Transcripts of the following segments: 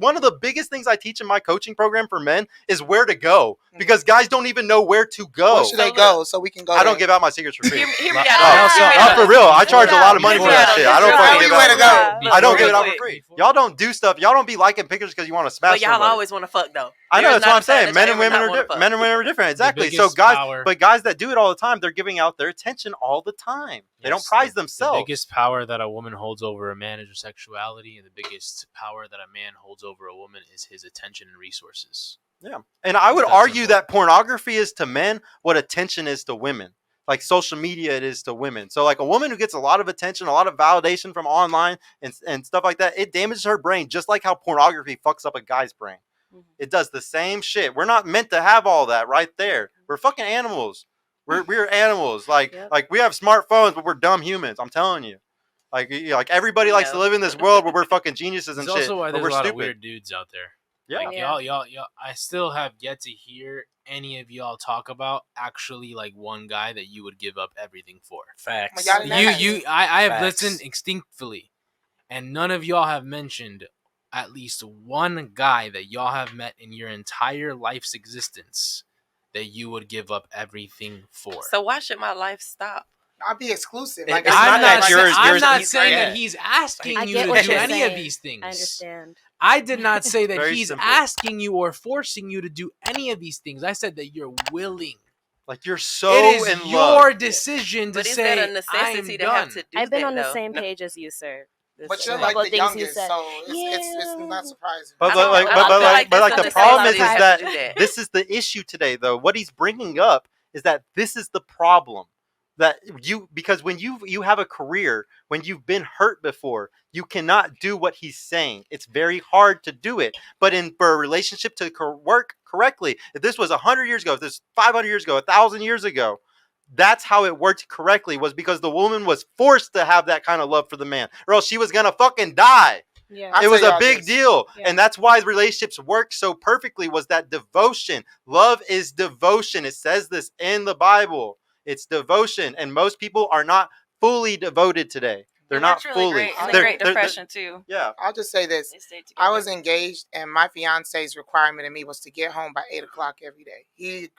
one of the biggest things I teach in my coaching program for men is where to go, because guys don't even know where to go. Where should they go so we can go? I don't give out my secrets for free. Hear me out. For real, I charge a lot of money for that shit. I don't fucking give where to go. I don't give it out for free. Y'all don't do stuff. Y'all don't be liking pictures because you want to smash. But y'all somebody. always want to fuck though. I know, that's what I'm saying. Men and women are different. Exactly. So guys that do it all the time, they're giving out their attention all the time. They don't prize themselves. The biggest power that a woman holds over a man is her sexuality, and the biggest power that a man holds over a woman is his attention and resources. Yeah. And I would argue that pornography is to men what attention is to women. Like social media it is to women. So like a woman who gets a lot of attention, a lot of validation from online and stuff like that, it damages her brain just like how pornography fucks up a guy's brain. It does the same shit. We're not meant to have all that right there. We're fucking animals. We're animals. Like we have smartphones, but we're dumb humans. I'm telling you. Like everybody likes to live in this world where we're fucking geniuses and shit. That's also why there's a lot stupid. of weird dudes out there. Yeah. Like, y'all. I still have yet to hear any of y'all talk about actually like one guy that you would give up everything for. Facts. I have listened instinctively, and none of y'all have mentioned at least one guy that y'all have met in your entire life's existence that you would give up everything for. So why should my life stop? I'll be exclusive. Like, I'm not saying that he's asking you to do any of these things. I understand. I did not say that he's simple. asking you or forcing you to do any of these things. I said that you're willing. Like you're so it is in your love. decision to But is say, that a necessity I'm to done. have to do I've been that, on the though? same page as you, sir. But you're like the youngest, so it's not surprising. But the problem is that this is the issue today, though. What he's bringing up is that this is the problem. That because when you have a career, when you've been hurt before, you cannot do what he's saying. It's very hard to do it. But for a relationship to work correctly, if this was 100 years ago, if this was 500 years ago, 1,000 years ago, that's how it worked correctly, was because the woman was forced to have that kind of love for the man, or else she was gonna fucking die. Yeah. It was a big deal. Yeah. And that's why relationships work so perfectly, was that devotion. Love is devotion. It says this in the Bible. It's devotion. And most people are not fully devoted today. They're not fully. In the Great Depression too. Yeah. I'll just say this. I was engaged, and my fiance's requirement of me was to get home by 8 o'clock every day. He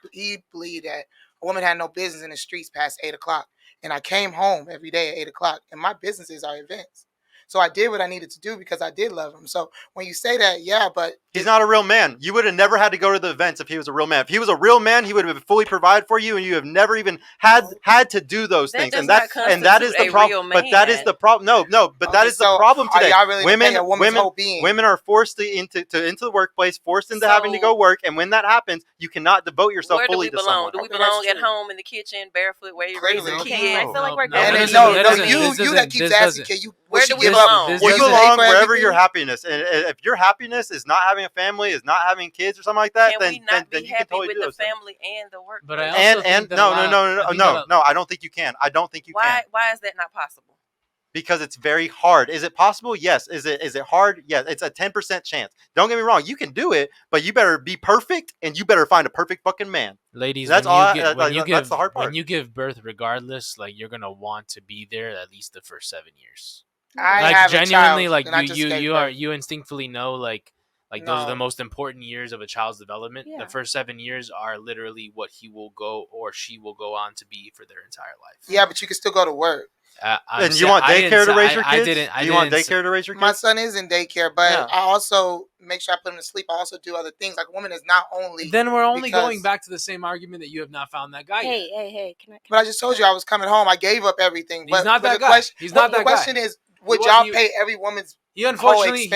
believed that a woman had no business in the streets past 8 o'clock. And I came home every day at 8 o'clock. And my businesses are events. So I did what I needed to do because I did love him. So when you say that, yeah, but he's not a real man. You would have never had to go to the events if he was a real man. If he was a real man, he would have fully provided for you, and you have never even had to do those things. And that is the problem. But that is the problem. No. But that is the problem today. Really women are forced into the workplace, forced into having to go work, and when that happens, you cannot devote yourself fully to someone. Do we belong at home in the kitchen, barefoot, where you're raising kids? I feel like we're you that keeps asking, can you? Where do we belong? You belong wherever your happiness. And if your happiness is not having a family, is not having kids or something like that, then you can totally do it. With the family and the work. But I also no, I don't think you can. I don't think you can. Why is that not possible? Because it's very hard. Is it possible? Yes. Is it hard? Yes. It's a 10% chance. Don't get me wrong. You can do it, but you better be perfect, and you better find a perfect fucking man. Ladies, that's that's the hard part. When you give birth, regardless, like you're gonna want to be there at least the first 7 years. I genuinely like you instinctively know like those are the most important years of a child's development. Yeah. The first 7 years are literally what he will go or she will go on to be for their entire life. Yeah, but you can still go to work. And you want daycare to raise your kids? You want daycare to raise your kids? My son is in daycare, but I also make sure I put him to sleep. I also do other things. Like a woman is not only. Then we're only going back to the same argument that you have not found that guy yet. Hey. But I just told you I was coming home. I gave up everything. He's not that guy. He's not that guy. The question is, would y'all pay every woman's? He unfortunately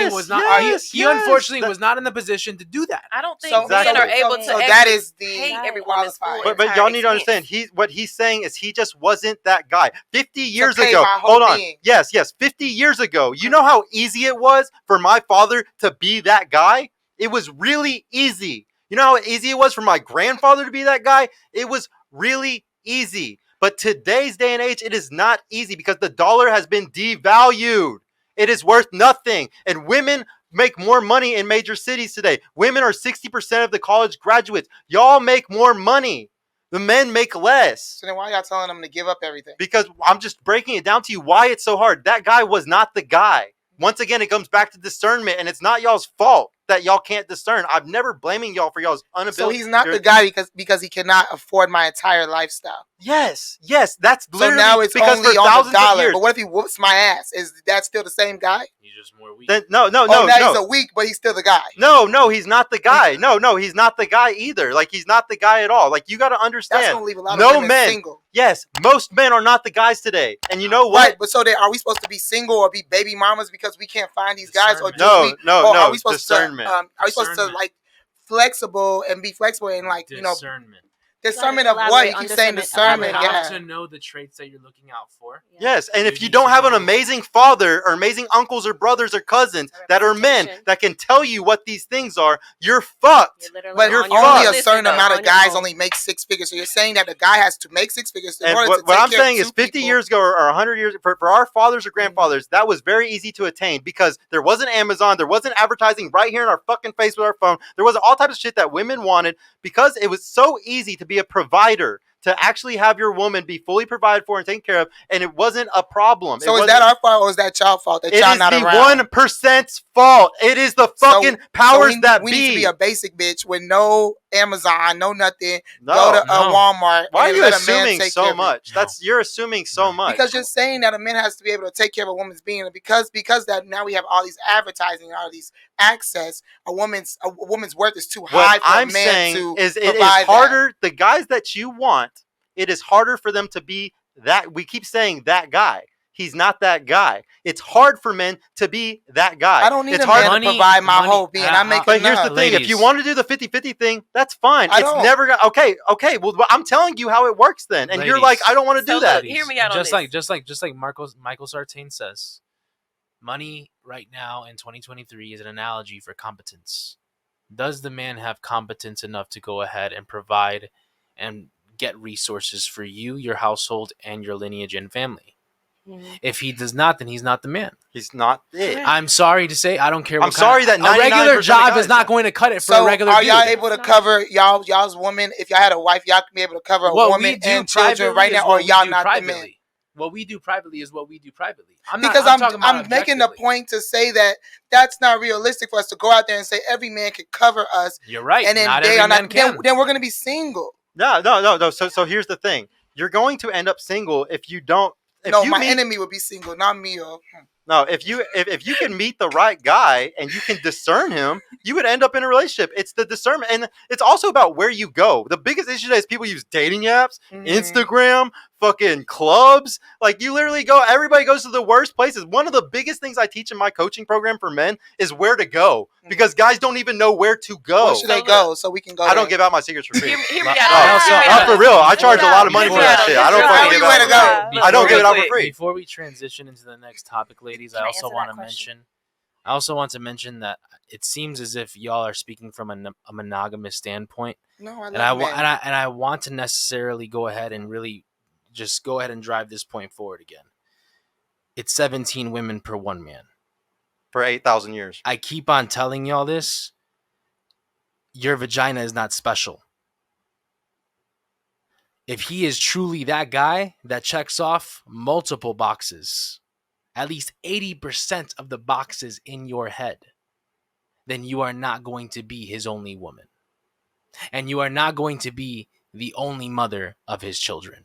was not in the position to do that. I don't think men are able to. So that is pay every woman's full. But y'all need to understand. What he's saying is he just wasn't that guy. 50 years ago. Hold on. Yes. 50 years ago. You know how easy it was for my father to be that guy? It was really easy. You know how easy it was for my grandfather to be that guy? It was really easy. But today's day and age, it is not easy because the dollar has been devalued. It is worth nothing. And women make more money in major cities today. Women are 60% of the college graduates. Y'all make more money. The men make less. So then why are y'all telling them to give up everything? Because I'm just breaking it down to you why it's so hard. That guy was not the guy. once again, it comes back to discernment, and it's not y'all's fault that y'all can't discern. I'm never blaming y'all for y'all's inability. So he's not the guy because he cannot afford my entire lifestyle. Yes, that's literally so now it's because only for on thousands the dollar. of years. But what if he whoops my ass? Is that still the same guy? He's just more weak. Then, no. He's a weak, but he's still the guy. No, he's not the guy. No, he's not the guy either. Like, he's not the guy at all. Like, you got to understand. That's gonna leave a lot of women single. Yes, most men are not the guys today, and you know what? Right, but so are we supposed to be single or be baby mamas because we can't find these guys, or no? Are we supposed discernment. Are we supposed to like flexible and be flexible and like discernment. Discernment of what? You keep saying discernment. You have to know the traits that you're looking out for. Yes, and if you don't have an amazing father or amazing uncles or brothers or cousins that are men that can tell you what these things are, you're fucked. But only a certain amount of guys only make 6 figures. So you're saying that the guy has to make 6 figures in order to take what I'm care of saying is 50 people. years ago or 100 years, for our fathers or grandfathers, that was very easy to attain because there wasn't Amazon, there wasn't advertising right here in our fucking face with our phone. There was all types of shit that women wanted because it was so easy to be a provider, to actually have your woman be fully provided for and taken care of, and it wasn't a problem. So is that our fault or is that y'all fault? That y'all not around? It is the 1%'s fault. It is the fucking powers that be. We need to be a basic bitch with no Amazon, no nothing. Go to Walmart. Why are you assuming so much? You're assuming so much. Because you're saying that a man has to be able to take care of a woman's being, because that now we have all these advertising, all these access. A woman's worth is too high for a man to provide. It is harder. The guys that you want, it is harder for them to be that. We keep saying that guy. He's not that guy. It's hard for men to be that guy. I don't need a man to provide my whole being. I make But here's the thing. If you want to do the 50-50 thing, that's fine. It's never going to... Okay. Well, I'm telling you how it works then. And you're like, I don't want to do that. Hear me out on this. Just like Michael Sartain says, money right now in 2023 is an analogy for competence. Does the man have competence enough to go ahead and provide and get resources for you, your household, and your lineage and family? If he does not, then he's not the man. He's not it. I'm sorry to say, I don't care. I'm sorry that a regular job is not going to cut it for a regular. Are y'all able to cover y'all's woman? If y'all had a wife, y'all can be able to cover a woman and children right now, or y'all not the man? What we do privately is what we do privately. I'm making the point to say that that's not realistic for us to go out there and say every man can cover us. You're right. And then not every man can. Then we're going to be single. No. So here's the thing. You're going to end up single if you don't. My enemy would be single, not me. No, if you can meet the right guy and you can discern him, you would end up in a relationship. It's the discernment, and it's also about where you go. The biggest issue today is people use dating apps, Instagram, fucking clubs. Like, you literally go, everybody goes to the worst places. One of the biggest things I teach in my coaching program for men is where to go, because guys don't even know where to go. Where should they go so we can go? I don't give out my secrets for free. Hear me out. For real. I charge a lot of money for that shit. I don't fucking give it out. I don't give it out for free. Before we transition into the next topic, ladies, I also want to mention that it seems as if y'all are speaking from a monogamous standpoint. No, I want to necessarily go ahead and really just go ahead and drive this point forward again. It's 17 women per one man. For 8,000 years. I keep on telling y'all this. Your vagina is not special. If he is truly that guy that checks off multiple boxes, at least 80% of the boxes in your head, then you are not going to be his only woman. And you are not going to be the only mother of his children.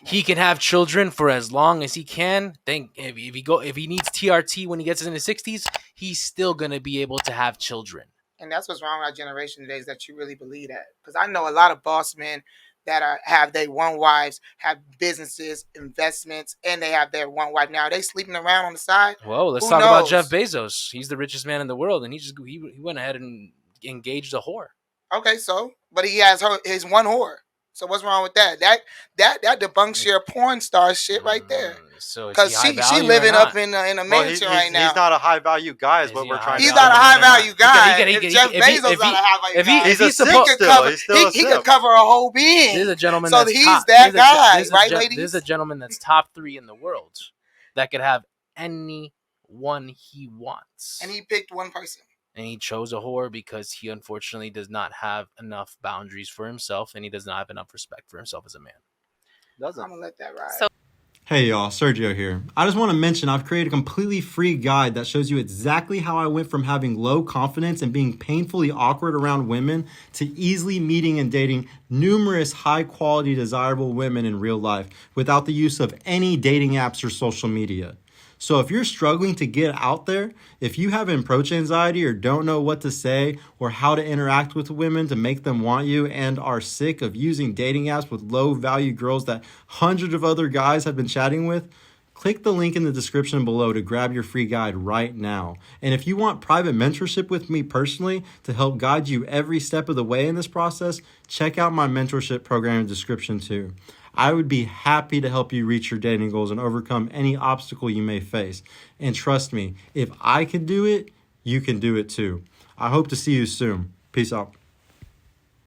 He can have children for as long as he can. If he needs TRT when he gets in his 60s, he's still going to be able to have children. And that's what's wrong with our generation today, is that you really believe that. Because I know a lot of boss men that have their one wives, have businesses, investments, and they have their one wife. Now, are they sleeping around on the side? Well, let's talk about Jeff Bezos. He's the richest man in the world, and he went ahead and engaged a whore. Okay, but he has his one whore. So what's wrong with that? That debunks your porn star shit right there. Because she living up in a mansion right now. He's not a high value guy, is what we're trying to say. He's not a high value guy. Jeff Bezos not a high value guy. He's a simp still. He could cover a whole being. There's a gentleman. So he's that guy, right, ladies? There's a gentleman that's top 3 in the world that could have anyone he wants. And he picked one person. And he chose a whore because he unfortunately does not have enough boundaries for himself, and he does not have enough respect for himself as a man. I'm gonna let that ride. So Hey y'all, Sergio here. I just want to mention I've created a completely free guide that shows you exactly how I went from having low confidence and being painfully awkward around women to easily meeting and dating numerous high quality desirable women in real life without the use of any dating apps or social media. So if you're struggling to get out there, if you have approach anxiety or don't know what to say or how to interact with women to make them want you and are sick of using dating apps with low value girls that hundreds of other guys have been chatting with, click the link in the description below to grab your free guide right now. And if you want private mentorship with me personally to help guide you every step of the way in this process, check out my mentorship program in the description too. I would be happy to help you reach your dating goals and overcome any obstacle you may face. And trust me, if I can do it, you can do it too. I hope to see you soon. Peace out.